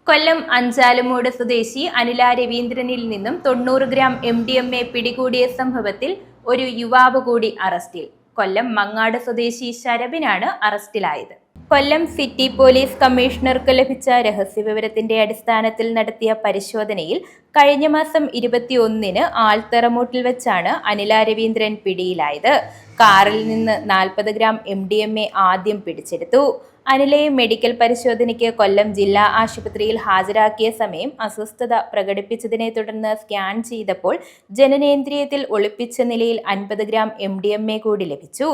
കൊല്ലം അഞ്ചാലുമൂട് സ്വദേശി അനില രവീന്ദ്രനിൽ നിന്നും 90 gram MDMA പിടികൂടിയ സംഭവത്തിൽ ഒരു യുവാവ് കൂടി അറസ്റ്റിൽ. കൊല്ലം മങ്ങാട് സ്വദേശി ശരബിനാണ് അറസ്റ്റിലായത്. കൊല്ലം സിറ്റി പോലീസ് കമ്മീഷണർക്ക് ലഭിച്ച രഹസ്യവിവരത്തിന്റെ അടിസ്ഥാനത്തിൽ നടത്തിയ പരിശോധനയിൽ കഴിഞ്ഞ മാസം 21-ന് ആൽത്തറമൂട്ടിൽ വെച്ചാണ് അനില രവീന്ദ്രൻ പിടിയിലായത്. കാറിൽ നിന്ന് 40 ഗ്രാം MDMA ആദ്യം പിടിച്ചെടുത്തു. അനിലയെ മെഡിക്കൽ പരിശോധനയ്ക്ക് കൊല്ലം ജില്ലാ ആശുപത്രിയിൽ ഹാജരാക്കിയ സമയം അസ്വസ്ഥത പ്രകടിപ്പിച്ചതിനെ തുടർന്ന് സ്കാൻ ചെയ്തപ്പോൾ ജനനേന്ദ്രിയത്തിൽ ഒളിപ്പിച്ച നിലയിൽ 50 ഗ്രാം MDMA കൂടി ലഭിച്ചു.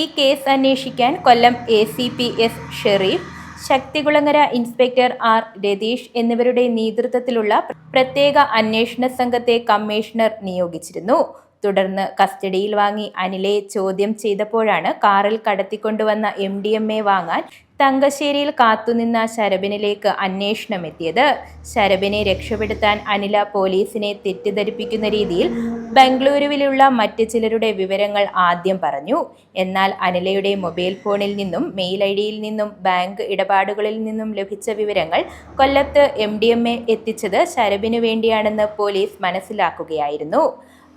ഈ കേസ് അന്വേഷിക്കാൻ Kollam ACP S Shareef, Sakthikulangara inspector R Ratheesh എന്നിവരുടെ നേതൃത്വത്തിലുള്ള പ്രത്യേക അന്വേഷണ സംഘത്തെ കമ്മീഷണർ നിയോഗിച്ചിരുന്നു. തുടർന്ന് കസ്റ്റഡിയിൽ വാങ്ങി അനിലയെ ചോദ്യം ചെയ്തപ്പോഴാണ് കാറിൽ കടത്തിക്കൊണ്ടുവന്ന MDMA വാങ്ങാൻ തങ്കശ്ശേരിയിൽ കാത്തുനിന്ന ശരബിനിലേക്ക് അന്വേഷണം എത്തിയത്. ശരബിനെ രക്ഷപ്പെടുത്താൻ അനില പോലീസിനെ തെറ്റിദ്ധരിപ്പിക്കുന്ന രീതിയിൽ ബംഗളൂരുവിലുള്ള മറ്റ് ചിലരുടെ വിവരങ്ങൾ ആദ്യം പറഞ്ഞു. എന്നാൽ അനിലയുടെ മൊബൈൽ ഫോണിൽ നിന്നും മെയിൽ ID-യിൽ നിന്നും ബാങ്ക് ഇടപാടുകളിൽ നിന്നും ലഭിച്ച വിവരങ്ങൾ കൊല്ലത്ത് MDMA എത്തിച്ചത് ശരബിനു വേണ്ടിയാണെന്ന് പോലീസ് മനസ്സിലാക്കുകയായിരുന്നു.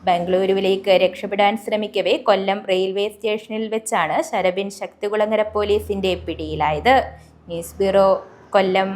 ബംഗളൂരുവിലേക്ക് രക്ഷപ്പെടാൻ ശ്രമിക്കവേ കൊല്ലം റെയിൽവേ സ്റ്റേഷനിൽ വെച്ചാണ് ശരബിൻ ശക്തികുളങ്ങര പോലീസിന്റെ പിടിയിലായത്. ന്യൂസ് ബ്യൂറോ, കൊല്ലം.